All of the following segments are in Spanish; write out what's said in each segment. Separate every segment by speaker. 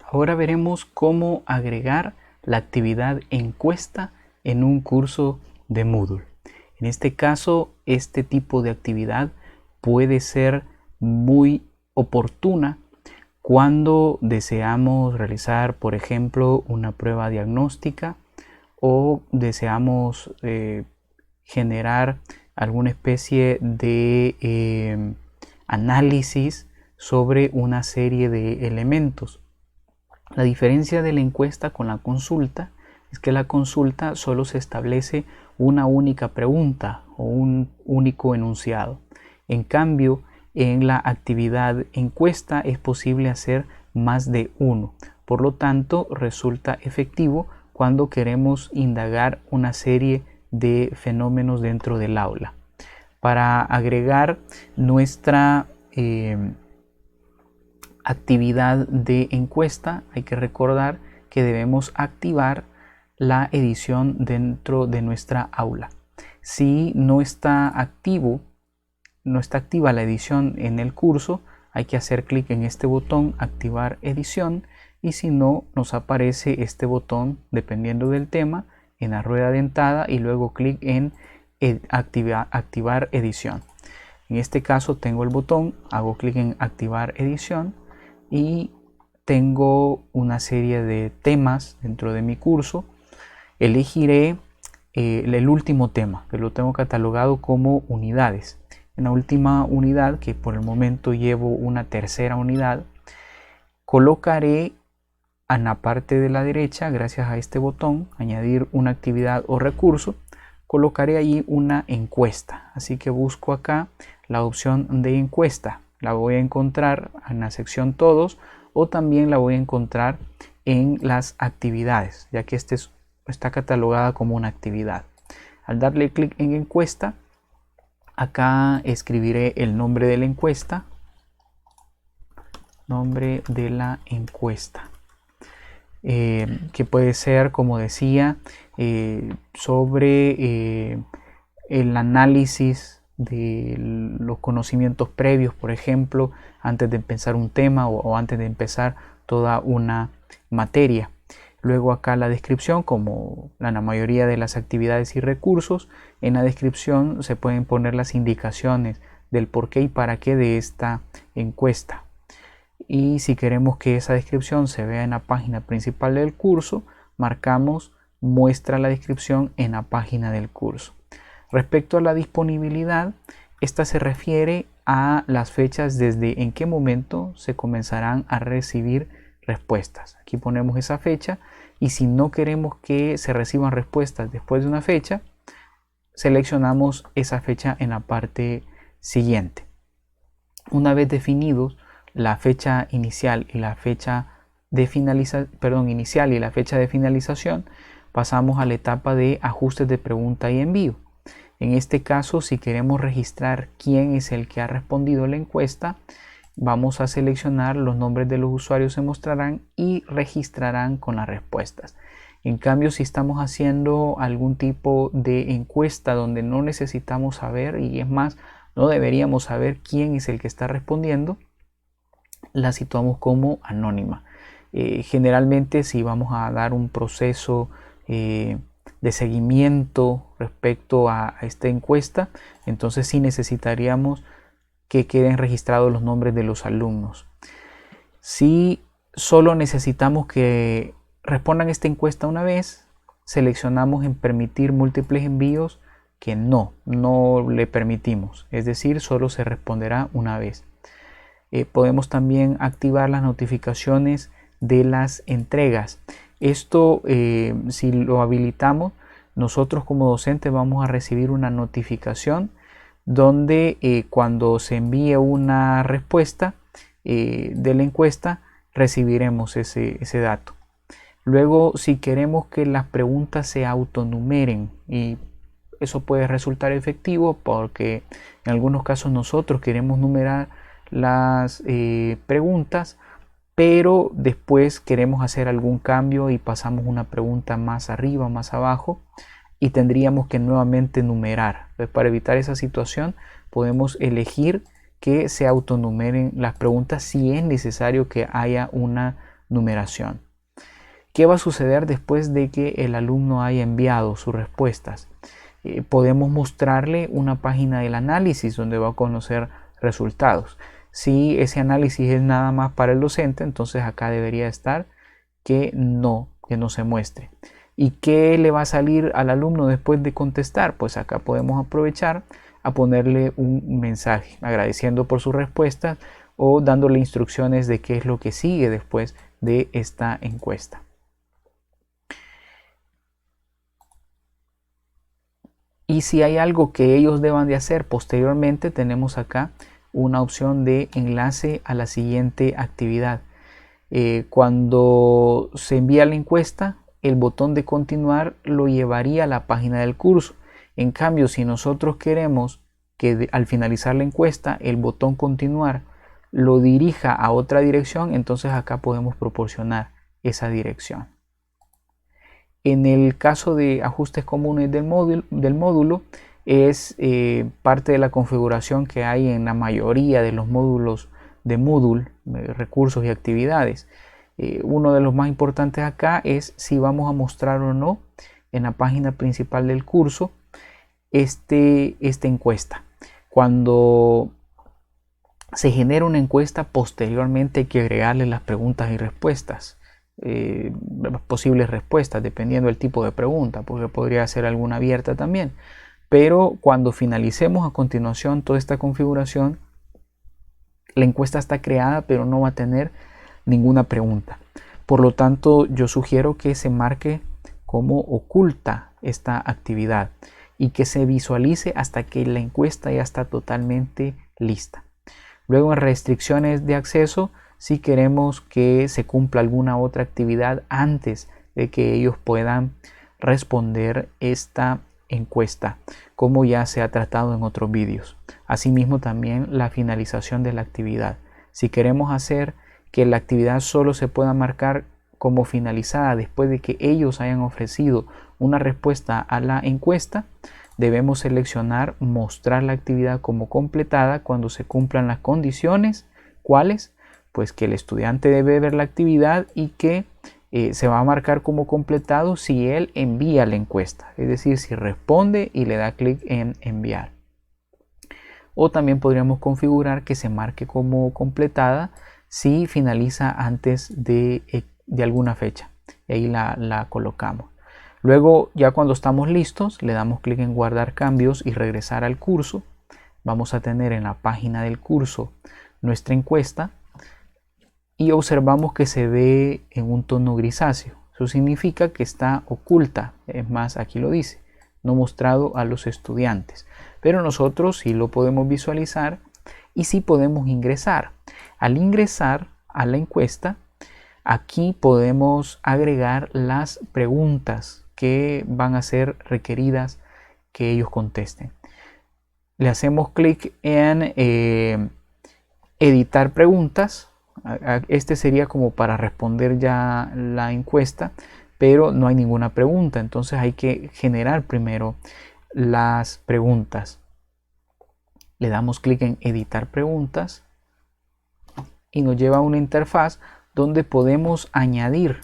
Speaker 1: Ahora veremos cómo agregar la actividad encuesta en un curso de Moodle. En este caso, este tipo de actividad puede ser muy oportuna cuando deseamos realizar, por ejemplo, una prueba diagnóstica o deseamos generar alguna especie de análisis sobre una serie de elementos. La diferencia de la encuesta con la consulta es que la consulta solo se establece una única pregunta o un único enunciado. En cambio, en la actividad encuesta es posible hacer más de uno. Por lo tanto, resulta efectivo cuando queremos indagar una serie de fenómenos dentro del aula. Para agregar nuestra actividad de encuesta, hay que recordar que debemos activar la edición dentro de nuestra aula. Si no está activa la edición en el curso, hay que hacer clic en este botón activar edición, y si no, nos aparece este botón dependiendo del tema en la rueda dentada y luego clic en activar edición. En este caso tengo el botón, hago clic en activar edición y tengo una serie de temas dentro de mi curso. Elegiré el último tema, que lo tengo catalogado como unidades. En la última unidad, que por el momento llevo una tercera unidad, colocaré en la parte de la derecha, gracias a este botón, añadir una actividad o recurso, colocaré allí una encuesta. Así que busco acá la opción de encuesta. La voy a encontrar en la sección todos, o también la voy a encontrar en las actividades, ya que está catalogada como una actividad. Al darle clic en encuesta, acá escribiré el nombre de la encuesta. Nombre de la encuesta. Que puede ser, como decía, sobre el análisis de los conocimientos previos, por ejemplo, antes de empezar un tema o antes de empezar toda una materia. Luego acá la descripción, como la mayoría de las actividades y recursos, en la descripción se pueden poner las indicaciones del por qué y para qué de esta encuesta. Y si queremos que esa descripción se vea en la página principal del curso, marcamos muestra la descripción en la página del curso. Respecto a la disponibilidad, esta se refiere a las fechas desde en qué momento se comenzarán a recibir respuestas. Aquí ponemos esa fecha, y si no queremos que se reciban respuestas después de una fecha, seleccionamos esa fecha en la parte siguiente. Una vez definidos la fecha inicial y la fecha de finalización, pasamos a la etapa de ajustes de pregunta y envío. En este caso, si queremos registrar quién es el que ha respondido la encuesta, vamos a seleccionar los nombres de los usuarios, se mostrarán y registrarán con las respuestas. En cambio, si estamos haciendo algún tipo de encuesta donde no necesitamos saber, y es más, no deberíamos saber quién es el que está respondiendo, la situamos como anónima. Generalmente, si vamos a dar un proceso de seguimiento respecto a esta encuesta, entonces sí necesitaríamos que queden registrados los nombres de los alumnos. Si solo necesitamos que respondan esta encuesta una vez, seleccionamos en permitir múltiples envíos, que no le permitimos, es decir, solo se responderá una vez. Podemos también activar las notificaciones de las entregas. Esto, si lo habilitamos, nosotros como docentes vamos a recibir una notificación donde cuando se envíe una respuesta de la encuesta, recibiremos ese dato. Luego, si queremos que las preguntas se autonumeren, y eso puede resultar efectivo porque en algunos casos nosotros queremos numerar las preguntas, pero después queremos hacer algún cambio y pasamos una pregunta más arriba, más abajo, y tendríamos que nuevamente numerar. Entonces, para evitar esa situación, podemos elegir que se autonumeren las preguntas si es necesario que haya una numeración. ¿Qué va a suceder después de que el alumno haya enviado sus respuestas? Podemos mostrarle una página del análisis donde va a conocer resultados. Si ese análisis es nada más para el docente, entonces acá debería estar que no se muestre. ¿Y qué le va a salir al alumno después de contestar? Pues acá podemos aprovechar a ponerle un mensaje agradeciendo por sus respuestas o dándole instrucciones de qué es lo que sigue después de esta encuesta. Y si hay algo que ellos deban de hacer posteriormente, tenemos acá una opción de enlace a la siguiente actividad. Cuando se envía la encuesta, el botón de continuar lo llevaría a la página del curso. En cambio, si nosotros queremos que al finalizar la encuesta el botón continuar lo dirija a otra dirección, entonces acá podemos proporcionar esa dirección. En el caso de ajustes comunes del módulo es parte de la configuración que hay en la mayoría de los módulos de Moodle, recursos y actividades. Uno de los más importantes acá es si vamos a mostrar o no en la página principal del curso esta encuesta. Cuando se genera una encuesta, posteriormente hay que agregarle las preguntas y respuestas. Posibles respuestas dependiendo del tipo de pregunta, porque podría ser alguna abierta también, pero cuando finalicemos a continuación toda esta configuración, la encuesta está creada pero no va a tener ninguna pregunta. Por lo tanto, yo sugiero que se marque como oculta esta actividad y que se visualice hasta que la encuesta ya está totalmente lista. Luego, en restricciones de acceso, si queremos que se cumpla alguna otra actividad antes de que ellos puedan responder esta encuesta, como ya se ha tratado en otros vídeos. Asimismo, también la finalización de la actividad. Si queremos hacer que la actividad solo se pueda marcar como finalizada después de que ellos hayan ofrecido una respuesta a la encuesta, debemos seleccionar mostrar la actividad como completada cuando se cumplan las condiciones. ¿Cuáles? Pues que el estudiante debe ver la actividad y que se va a marcar como completado si él envía la encuesta, es decir, si responde y le da clic en enviar. O también podríamos configurar que se marque como completada si finaliza antes de alguna fecha. Y ahí la colocamos. Luego, ya cuando estamos listos, le damos clic en guardar cambios y regresar al curso. Vamos a tener en la página del curso nuestra encuesta y observamos que se ve en un tono grisáceo. Eso significa que está oculta. Es más, aquí lo dice, no mostrado a los estudiantes. Pero nosotros sí lo podemos visualizar y sí podemos ingresar. Al ingresar a la encuesta, aquí podemos agregar las preguntas que van a ser requeridas que ellos contesten. Le hacemos clic en editar preguntas. Este sería como para responder ya la encuesta, pero no hay ninguna pregunta, entonces hay que generar primero las preguntas. Le damos clic en editar preguntas y nos lleva a una interfaz donde podemos añadir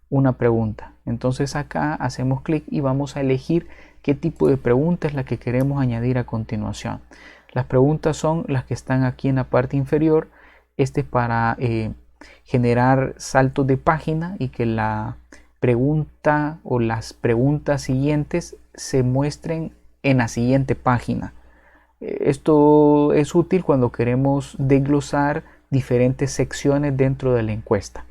Speaker 1: una pregunta. Entonces acá hacemos clic y vamos a elegir qué tipo de pregunta es la que queremos añadir a continuación. Las preguntas son las que están aquí en la parte inferior. Este es para generar saltos de página y que la pregunta o las preguntas siguientes se muestren en la siguiente página. Esto es útil cuando queremos desglosar diferentes secciones dentro de la encuesta.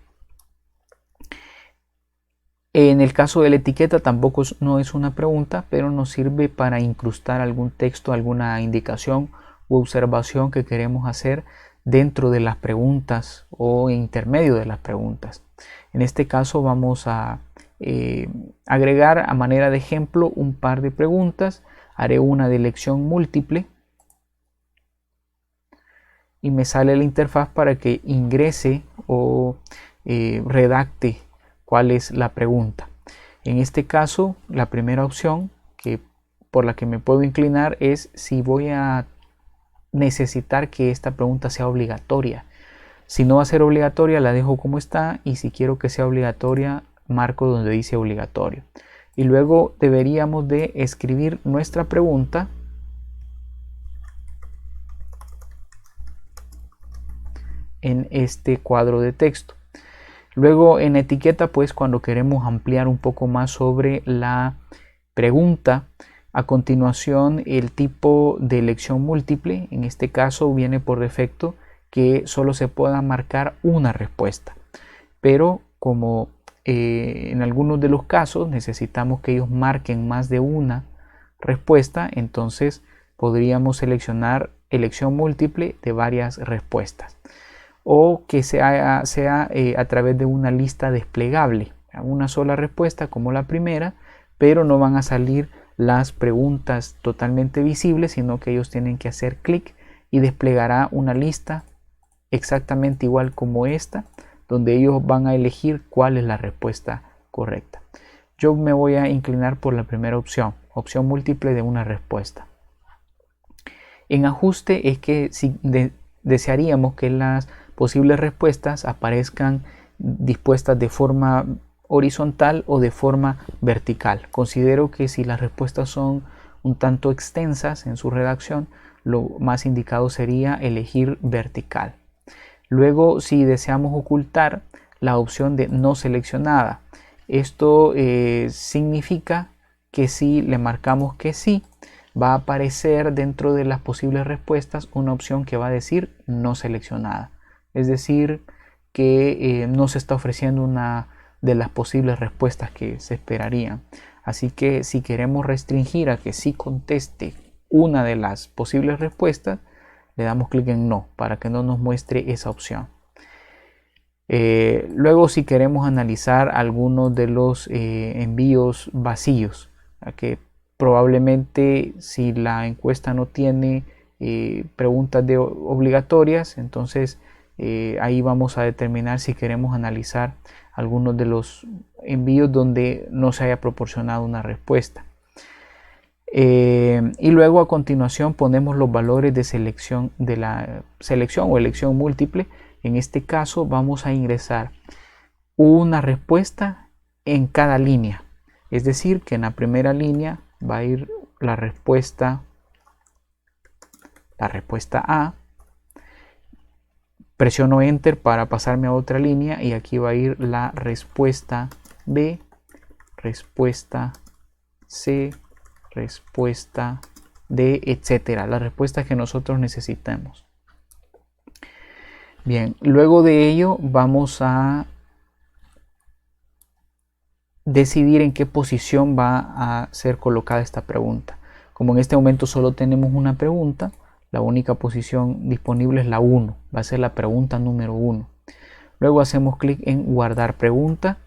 Speaker 1: En el caso de la etiqueta tampoco no es una pregunta, pero nos sirve para incrustar algún texto, alguna indicación u observación que queremos hacer dentro de las preguntas o intermedio de las preguntas. En este caso vamos a agregar a manera de ejemplo un par de preguntas. Haré una de elección múltiple y me sale la interfaz para que ingrese o redacte cuál es la pregunta. En este caso, la primera opción por la que me puedo inclinar es si voy a necesitar que esta pregunta sea obligatoria. Si no va a ser obligatoria, la dejo como está, y si quiero que sea obligatoria, marco donde dice obligatorio. Y luego deberíamos de escribir nuestra pregunta en este cuadro de texto. Luego en etiqueta, pues cuando queremos ampliar un poco más sobre la pregunta, a continuación el tipo de elección múltiple, en este caso viene por defecto que solo se pueda marcar una respuesta, pero como en algunos de los casos necesitamos que ellos marquen más de una respuesta, entonces podríamos seleccionar elección múltiple de varias respuestas, o que sea a través de una lista desplegable, una sola respuesta como la primera, pero no van a salir las preguntas totalmente visibles, sino que ellos tienen que hacer clic y desplegará una lista exactamente igual como esta, donde ellos van a elegir cuál es la respuesta correcta. Yo me voy a inclinar por la primera opción, opción múltiple de una respuesta. En ajuste es que si desearíamos que las posibles respuestas aparezcan dispuestas de forma horizontal o de forma vertical. Considero que si las respuestas son un tanto extensas en su redacción, lo más indicado sería elegir vertical. Luego, si deseamos ocultar la opción de no seleccionada, esto significa que si le marcamos que sí, va a aparecer dentro de las posibles respuestas una opción que va a decir no seleccionada. Es decir, que no se está ofreciendo una de las posibles respuestas que se esperarían. Así que si queremos restringir a que sí conteste una de las posibles respuestas, le damos clic en no para que no nos muestre esa opción. Luego, si queremos analizar algunos de los envíos vacíos, que probablemente si la encuesta no tiene preguntas obligatorias, entonces ahí vamos a determinar si queremos analizar algunos de los envíos donde no se haya proporcionado una respuesta. Y luego a continuación ponemos los valores de selección de la selección o elección múltiple. En este caso vamos a ingresar una respuesta en cada línea, es decir que en la primera línea va a ir la respuesta A, presiono enter para pasarme a otra línea y aquí va a ir la respuesta B, respuesta C, respuesta D, etcétera, las respuestas que nosotros necesitamos. Bien, luego de ello vamos a decidir en qué posición va a ser colocada esta pregunta. Como en este momento solo tenemos una pregunta, la única posición disponible es la 1, va a ser la pregunta número 1. Luego hacemos clic en guardar pregunta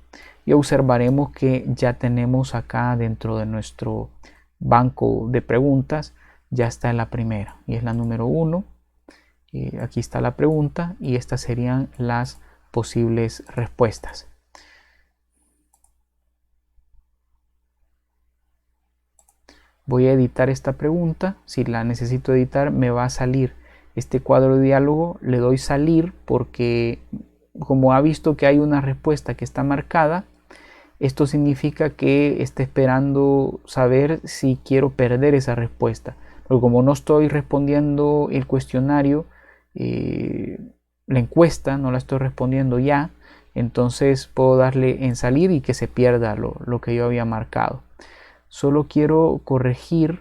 Speaker 1: y observaremos que ya tenemos acá dentro de nuestro banco de preguntas, ya está en la primera y es la número 1. Aquí está la pregunta y estas serían las posibles respuestas. Voy a editar esta pregunta. Si la necesito editar, me va a salir este cuadro de diálogo. Le doy salir porque como ha visto que hay una respuesta que está marcada, esto significa que está esperando saber si quiero perder esa respuesta. Pero como no estoy respondiendo el cuestionario, la encuesta no la estoy respondiendo ya, entonces puedo darle en salir y que se pierda lo que yo había marcado. Solo quiero corregir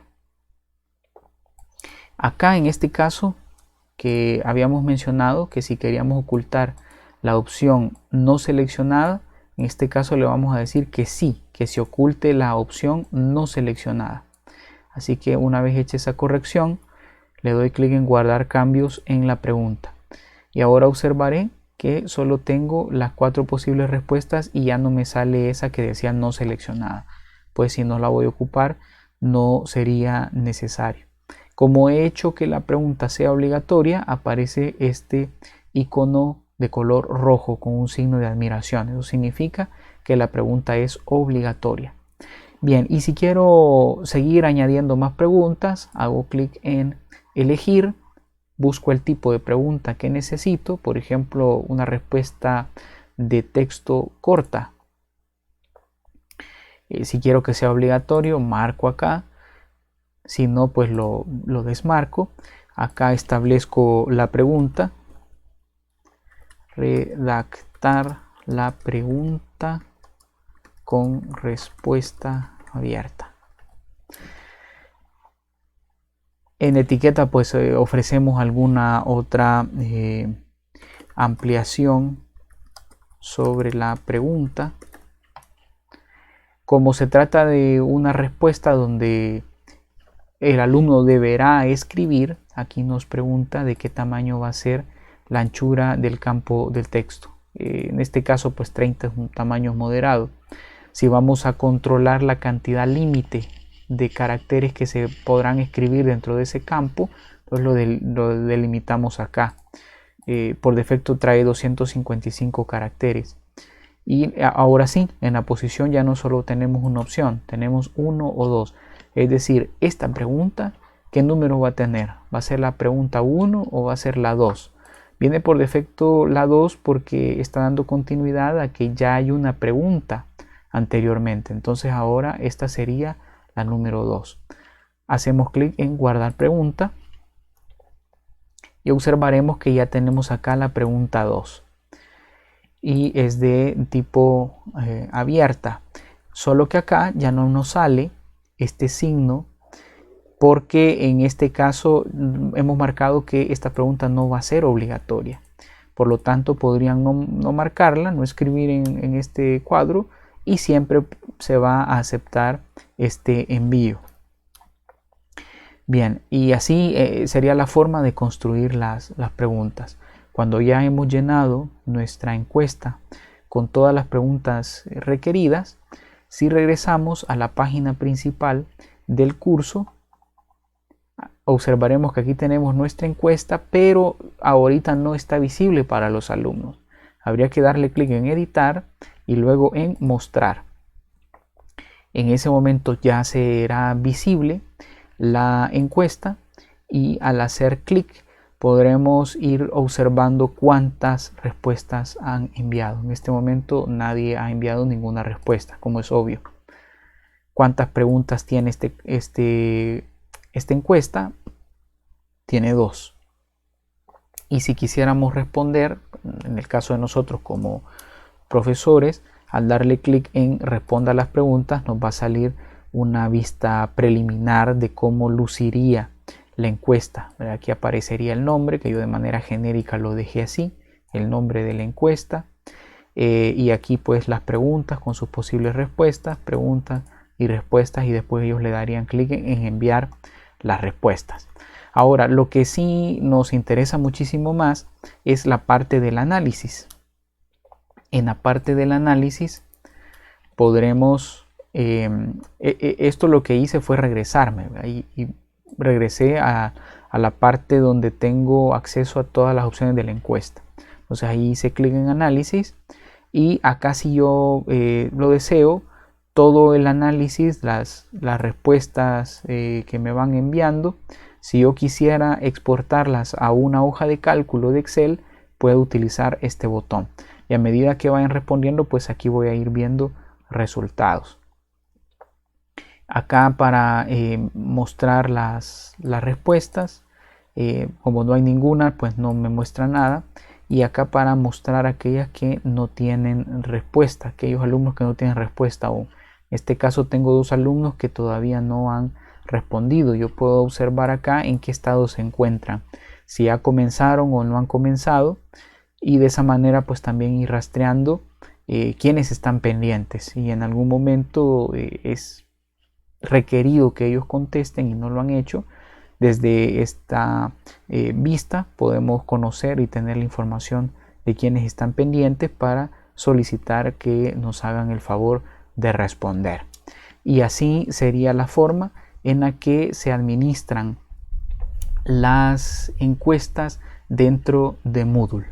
Speaker 1: acá en este caso que habíamos mencionado que si queríamos ocultar la opción no seleccionada, en este caso le vamos a decir que sí, que se oculte la opción no seleccionada. Así que una vez hecha esa corrección, le doy clic en guardar cambios en la pregunta. Y ahora observaré que solo tengo las 4 posibles respuestas y ya no me sale esa que decía no seleccionada. Pues si no la voy a ocupar, no sería necesario. Como he hecho que la pregunta sea obligatoria, aparece este icono de color rojo con un signo de admiración. Eso significa que la pregunta es obligatoria. Bien, y si quiero seguir añadiendo más preguntas, hago clic en elegir, busco el tipo de pregunta que necesito, por ejemplo, una respuesta de texto corta. Si quiero que sea obligatorio, marco acá. Si no, pues lo desmarco. Acá establezco la pregunta. Redactar la pregunta con respuesta abierta. En etiqueta pues ofrecemos alguna otra ampliación sobre la pregunta. Como se trata de una respuesta donde el alumno deberá escribir, aquí nos pregunta de qué tamaño va a ser la anchura del campo del texto. En este caso pues 30 es un tamaño moderado. Si vamos a controlar la cantidad límite de caracteres que se podrán escribir dentro de ese campo, pues lo delimitamos acá. Por defecto trae 255 caracteres. Y ahora sí, en la posición ya no solo tenemos una opción, tenemos 1 o 2. Es decir, esta pregunta, ¿qué número va a tener? ¿Va a ser la pregunta 1 o va a ser la 2? Viene por defecto la 2 porque está dando continuidad a que ya hay una pregunta anteriormente. Entonces ahora esta sería la número 2. Hacemos clic en guardar pregunta y observaremos que ya tenemos acá la pregunta 2. Y es de tipo abierta, solo que acá ya no nos sale este signo porque en este caso hemos marcado que esta pregunta no va a ser obligatoria. Por lo tanto podrían no marcarla, no escribir en este cuadro y siempre se va a aceptar este envío. Bien, y así sería la forma de construir las preguntas. Cuando ya hemos llenado nuestra encuesta con todas las preguntas requeridas, si regresamos a la página principal del curso, observaremos que aquí tenemos nuestra encuesta, pero ahorita no está visible para los alumnos. Habría que darle clic en editar y luego en mostrar. En ese momento ya será visible la encuesta y al hacer clic podremos ir observando cuántas respuestas han enviado. En este momento nadie ha enviado ninguna respuesta, como es obvio. ¿Cuántas preguntas tiene esta encuesta? Tiene 2. Y si quisiéramos responder, en el caso de nosotros como profesores, al darle clic en responda a las preguntas nos va a salir una vista preliminar de cómo luciría la encuesta. Aquí aparecería el nombre, que yo de manera genérica lo dejé así, el nombre de la encuesta, y aquí pues las preguntas con sus posibles respuestas, preguntas y respuestas, y después ellos le darían clic en enviar las respuestas. Ahora, lo que sí nos interesa muchísimo más es la parte del análisis. En la parte del análisis podremos, esto lo que hice fue regresarme y regresé a la parte donde tengo acceso a todas las opciones de la encuesta. Entonces ahí hice clic en análisis y acá si yo lo deseo, todo el análisis, las respuestas que me van enviando, si yo quisiera exportarlas a una hoja de cálculo de Excel, puedo utilizar este botón. Y a medida que vayan respondiendo, pues aquí voy a ir viendo resultados. Acá para mostrar las respuestas, como no hay ninguna, pues no me muestra nada. Y acá para mostrar aquellas que no tienen respuesta, aquellos alumnos que no tienen respuesta aún. En este caso tengo 2 alumnos que todavía no han respondido. Yo puedo observar acá en qué estado se encuentran, si ya comenzaron o no han comenzado, y de esa manera pues también ir rastreando quiénes están pendientes, y en algún momento es requerido que ellos contesten y no lo han hecho. Desde esta vista podemos conocer y tener la información de quienes están pendientes para solicitar que nos hagan el favor de responder. Y así sería la forma en la que se administran las encuestas dentro de Moodle.